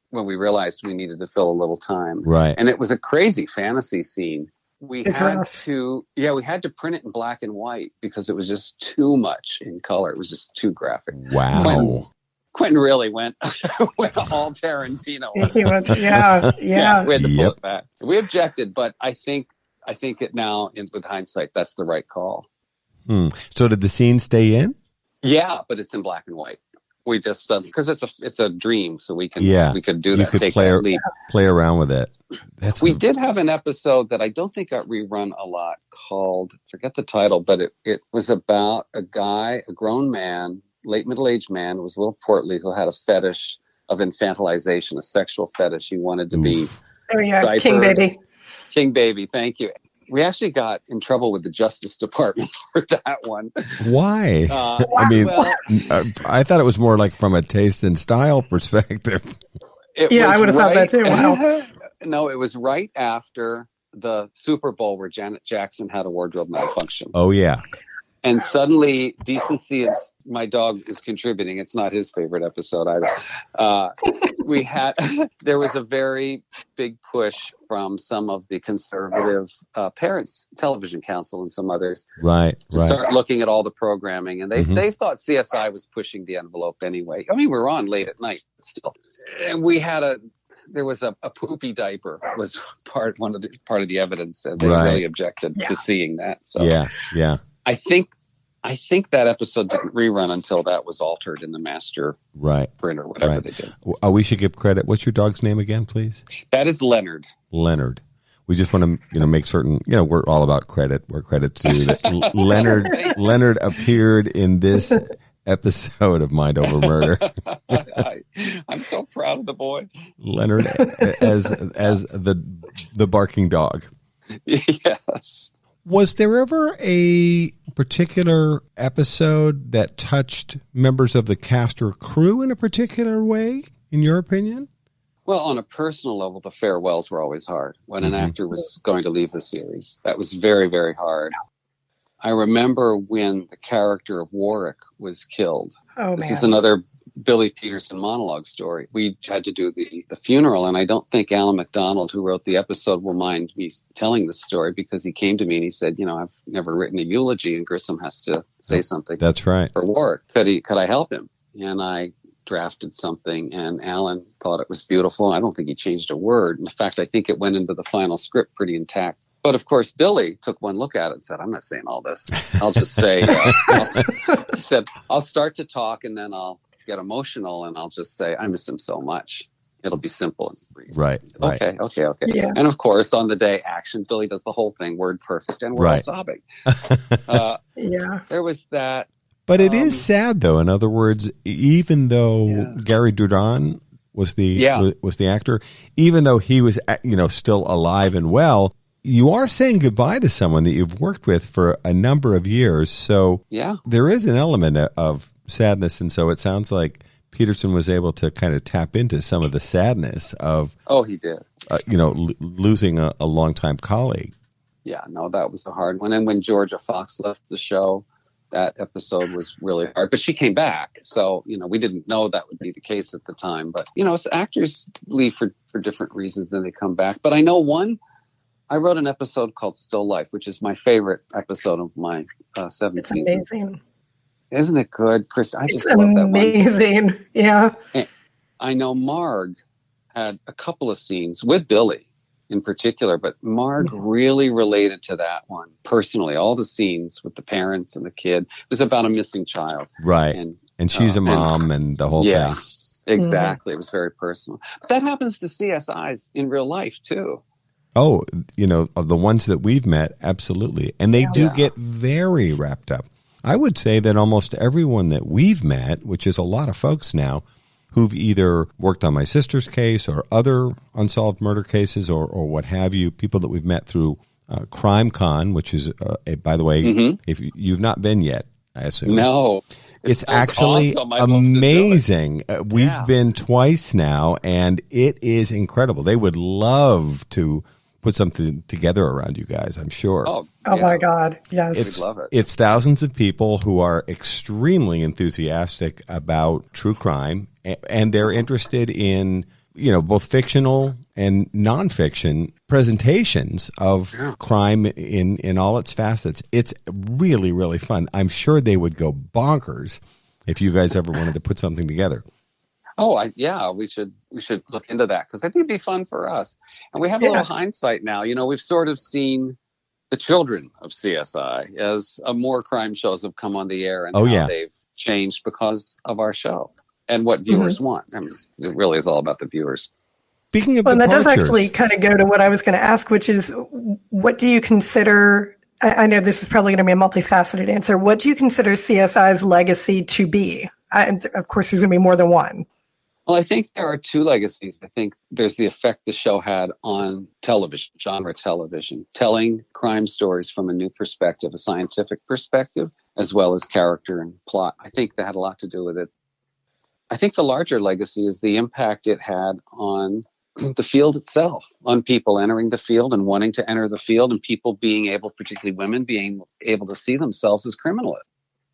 D: when we realized we needed to fill a little time.
B: Right.
D: And it was a crazy fantasy scene. We
A: It's
D: had
A: rough.
D: to print it in black and white because it was just too much in color. It was just too graphic.
B: Wow.
D: Quentin really went all Tarantino.
A: He went, yeah.
D: We had to pull it back. We objected, but I think it now, with hindsight, that's the right call.
B: So did the scene stay in?
D: Yeah, but it's in black and white. We just because it's a dream, so we could do that.
B: You could
D: take
B: play
D: that leap.
B: Play around with it.
D: We did have an episode that I don't think got rerun a lot called, forget the title, but it was about a guy, a grown man, late middle-aged man, was a little portly, who had a fetish of infantilization, a sexual fetish. He wanted to be diapered.
A: King Baby.
D: King Baby, thank you. We actually got in trouble with the Justice Department for that one.
B: Why? I mean, I thought it was more like from a taste and style perspective.
D: I
A: would have thought that too. Wow.
D: No, it was right after the Super Bowl where Janet Jackson had a wardrobe malfunction.
B: Oh, yeah.
D: And suddenly, decency is, my dog is contributing. It's not his favorite episode either. There was a very big push from some of the conservative Parents Television Council and some others.
B: Right.
D: Start looking at all the programming. And they thought CSI was pushing the envelope anyway. I mean, we were on late at night still. And there was a poopy diaper was part of the evidence. And they really objected to seeing that. So
B: yeah.
D: I think that episode didn't rerun until that was altered in the master print or whatever they did.
B: We should give credit. What's your dog's name again, please?
D: That is Leonard.
B: Leonard. We just want to, make certain, we're all about credit. Where credit's due. That Leonard appeared in this episode of Mind Over Murder.
D: I'm so proud of the boy.
B: Leonard as the barking dog.
D: Yes.
B: Was there ever a particular episode that touched members of the cast or crew in a particular way, in your opinion?
D: Well, on a personal level, the farewells were always hard. When an actor was going to leave the series, that was very, very hard. I remember when the character of Warwick was killed.
A: Oh,
D: this
A: man.
D: is another Billy Peterson monologue story. We had to do the funeral, and I don't think Alan McDonald, who wrote the episode, will mind me telling the story, because he came to me and he said, I've never written a eulogy, and Grissom has to say something.
B: That's right.
D: For Warwick. Could I help him? And I drafted something, and Alan thought it was beautiful. I don't think he changed a word. In fact, I think it went into the final script pretty intact. But of course, Billy took one look at it and said, I'm not saying all this. I'll just say, he said, I'll start to talk and then I'll get emotional and I'll just say, I miss him so much. It'll be simple and brief.
B: Right.
D: Okay.
A: Yeah.
D: And of course, on the day action, Billy does the whole thing, word perfect, and we're all sobbing. There was that.
B: But it is sad, though. In other words, even though Gary Dudon was the actor, even though he was still alive and well, you are saying goodbye to someone that you've worked with for a number of years. So there is an element of sadness, and so it sounds like Peterson was able to kind of tap into some of the sadness of
D: he did
B: losing a longtime colleague.
D: That was a hard one. And when Georgia Fox left the show, that episode was really hard, but she came back, so we didn't know that would be the case at the time. But actors leave for different reasons, then they come back. But I know I wrote an episode called Still Life, which is my favorite episode of my 7 seasons.
A: It's amazing.
D: Isn't it good, Chris? I just love that one.
A: Amazing. Yeah.
D: And I know Marg had a couple of scenes with Billy in particular, but Marg really related to that one personally. All the scenes with the parents and the kid. It was about a missing child.
B: Right. And she's a mom and the whole thing.
D: Exactly. It was very personal. But that happens to CSIs in real life, too.
B: Oh, of the ones that we've met, absolutely. And they do get very wrapped up. I would say that almost everyone that we've met, which is a lot of folks now, who've either worked on my sister's case or other unsolved murder cases or what have you, people that we've met through Crime Con, which is, by the way, if you've not been yet, I assume.
D: No.
B: It's actually
D: awesome.
B: amazing. We've been twice now, and it is incredible. They would love to put something together around you guys, I'm sure.
C: Oh my God. Yes.
D: We'd love it.
B: It's thousands of people who are extremely enthusiastic about true crime, and they're interested in, both fictional and nonfiction presentations of crime in all its facets. It's really, really fun. I'm sure they would go bonkers if you guys ever wanted to put something together.
D: Oh, we should look into that, because I think it'd be fun for us. And we have a little hindsight now. We've sort of seen the children of CSI as more crime shows have come on the air, and how they've changed because of our show and what viewers want. I mean, it really is all about the viewers.
B: Speaking of
C: and that
B: departures,
C: does actually kind of go to what I was going to ask, which is, what do you consider? I know this is probably going to be a multifaceted answer. What do you consider CSI's legacy to be? Of course, there's going to be more than one.
D: Well, I think there are two legacies. I think there's the effect the show had on television, genre television, telling crime stories from a new perspective, a scientific perspective, as well as character and plot. I think that had a lot to do with it. I think the larger legacy is the impact it had on the field itself, on people entering the field and wanting to enter the field, and people being able, particularly women, being able to see themselves as criminals.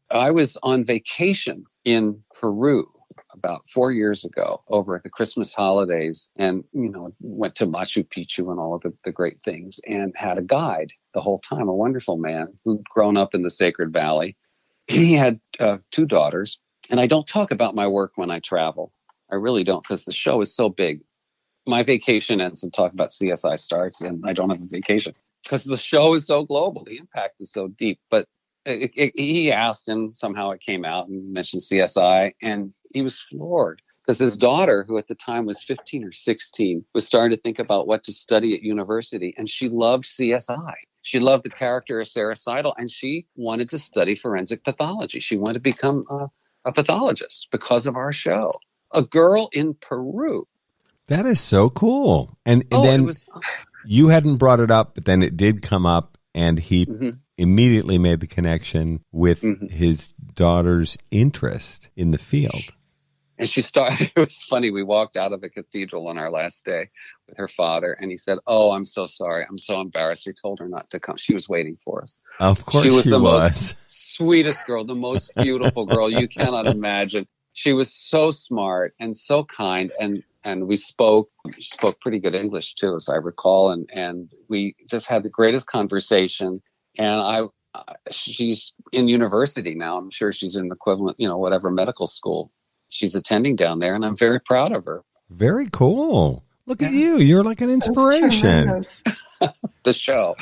D: I was on vacation in Peru about 4 years ago over at the Christmas holidays, and went to Machu Picchu and all of the great things, and had a guide the whole time, a wonderful man who'd grown up in the Sacred Valley. He had 2 daughters, and I don't talk about my work when I travel. I really don't, because the show is so big. My vacation ends and talk about CSI starts, and I don't have a vacation because the show is so global. The impact is so deep. But he asked, and somehow it came out, and mentioned CSI, and he was floored because his daughter, who at the time was 15 or 16, was starting to think about what to study at university, and she loved CSI. She loved the character of Sarah Seidel, and she wanted to study forensic pathology. She wanted to become a pathologist because of our show. A girl in Peru.
B: That is so cool. And then you hadn't brought it up, but then it did come up, and he immediately made the connection with his daughter's interest in the field.
D: And she started, it was funny, we walked out of the cathedral on our last day with her father, and he said, "Oh, I'm so sorry. I'm so embarrassed." We told her not to come. She was waiting for us.
B: Of course she was.
D: The most sweetest girl, the most beautiful girl you cannot imagine. She was so smart and so kind, and she spoke pretty good English too, as I recall, and we just had the greatest conversation. And she's in university now. I'm sure she's in the equivalent, whatever medical school she's attending down there, and I'm very proud of her.
B: Very cool. Look at you. You're like an inspiration.
D: The show,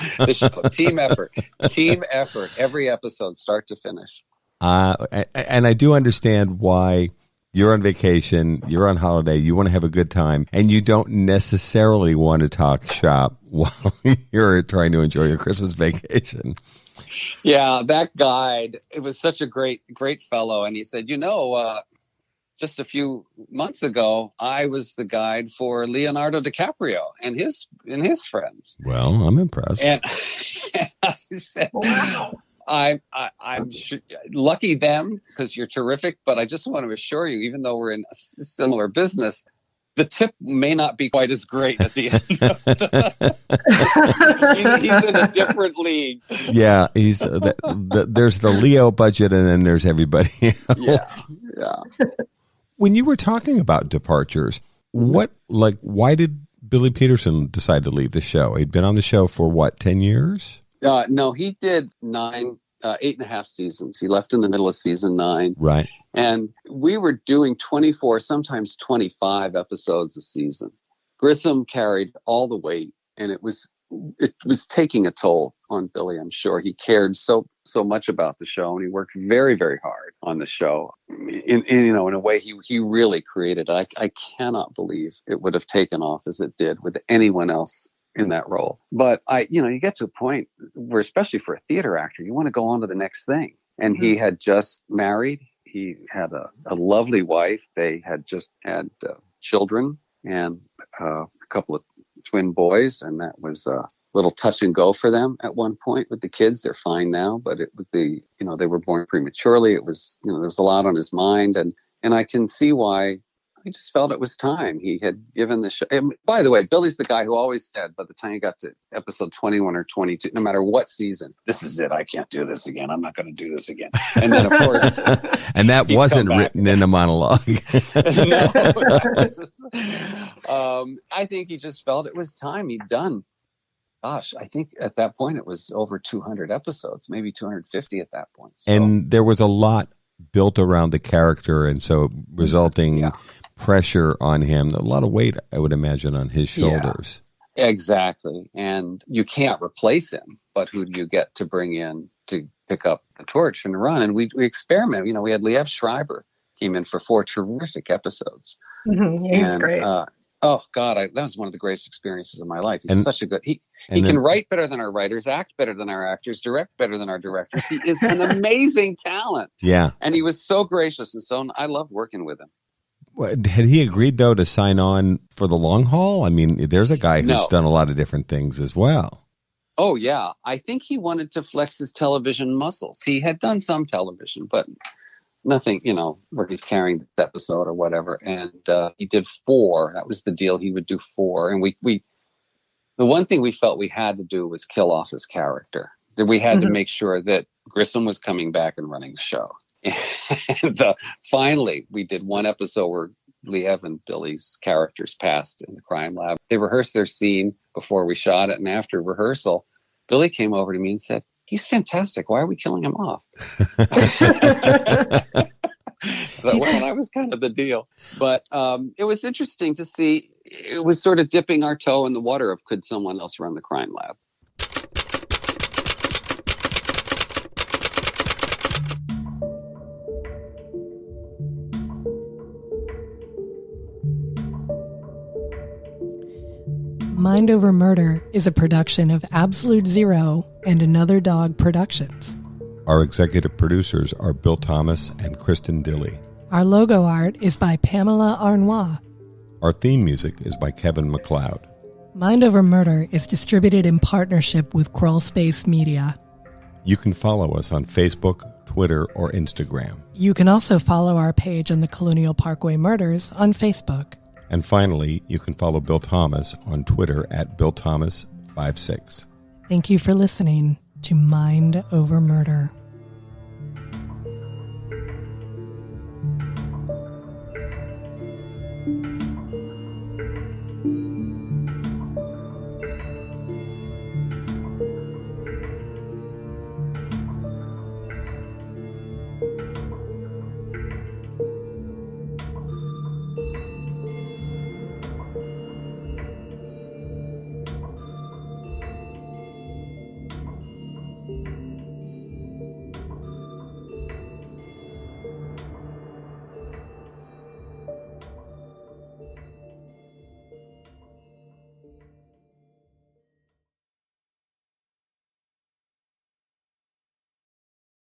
D: team effort, every episode, start to finish.
B: And I do understand why you're on vacation, you're on holiday, you want to have a good time, and you don't necessarily want to talk shop while you're trying to enjoy your Christmas vacation.
D: Yeah, that guide, it was such a great fellow. And he said, just a few months ago, I was the guide for Leonardo DiCaprio and his friends.
B: Well, I'm impressed.
D: And I said, wow. I'm lucky them, because you're terrific, but I just want to assure you, even though we're in a similar business, the tip may not be quite as great at the end of he's in a different league.
B: Yeah, he's there's the Leo budget, and then there's everybody else.
D: Yeah.
B: When you were talking about departures, why did Billy Peterson decide to leave the show? He'd been on the show for 10 years?
D: No, he did 8.5 seasons. He left in the middle of season 9.
B: Right.
D: And we were doing 24, sometimes 25 episodes a season. Grissom carried all the weight, and it was taking a toll on Billy, I'm sure. He cared so much about the show, and he worked very, very hard on the show in a way he really created. I cannot believe it would have taken off as it did with anyone else in that role. But you get to a point where, especially for a theater actor, you want to go on to the next thing. And he had just married. He had a lovely wife. They had just had children and a couple of twin boys, and that was little touch and go for them at one point with the kids. They're fine now, but they were born prematurely. It was, there was a lot on his mind, and I can see why. I just felt it was time. He had given the show. And by the way, Billy's the guy who always said, by the time you got to episode 21 or 22, no matter what season, this is it. I can't do this again. I'm not going to do this again. And then, of course,
B: and that wasn't written in a monologue.
D: I think he just felt it was time. He'd done. Gosh, I think at that point it was over 200 episodes, maybe 250 at that point. So,
B: and there was a lot built around the character, and so resulting pressure on him, a lot of weight, I would imagine, on his shoulders.
D: Yeah, exactly. And you can't replace him, but who do you get to bring in to pick up the torch and run? And we experiment. We had Liev Schreiber came in for 4 terrific episodes.
A: Mm-hmm. Yeah, he was great.
D: Oh God, that was one of the greatest experiences of my life. He's such a good, he can write better than our writers, act better than our actors, direct better than our directors. He is an amazing talent.
B: Yeah.
D: And he was so gracious. And so I loved working with him.
B: Had he agreed, though, to sign on for the long haul? I mean, there's a guy who's done a lot of different things as well.
D: Oh, yeah. I think he wanted to flex his television muscles. He had done some television, but nothing, where he's carrying this episode or whatever. And he did 4. That was the deal. He would do 4. And the one thing we felt we had to do was kill off his character. That we had to make sure that Grissom was coming back and running the show. And finally, we did one episode where Liev and Billy's characters passed in the crime lab. They rehearsed their scene before we shot it. And after rehearsal, Billy came over to me and said, "He's fantastic. Why are we killing him off?" That was kind of the deal. But it was interesting to see. It was sort of dipping our toe in the water of, could someone else run the crime lab?
A: Mind Over Murder is a production of Absolute Zero and Another Dog Productions.
B: Our executive producers are Bill Thomas and Kristen Dilley.
A: Our logo art is by Pamela Arnois.
B: Our theme music is by Kevin MacLeod.
A: Mind Over Murder is distributed in partnership with Crawlspace Media.
B: You can follow us on Facebook, Twitter, or Instagram.
A: You can also follow our page on the Colonial Parkway Murders on Facebook.
B: And finally, you can follow Bill Thomas on Twitter at BillThomas56.
A: Thank you for listening to Mind Over Murder.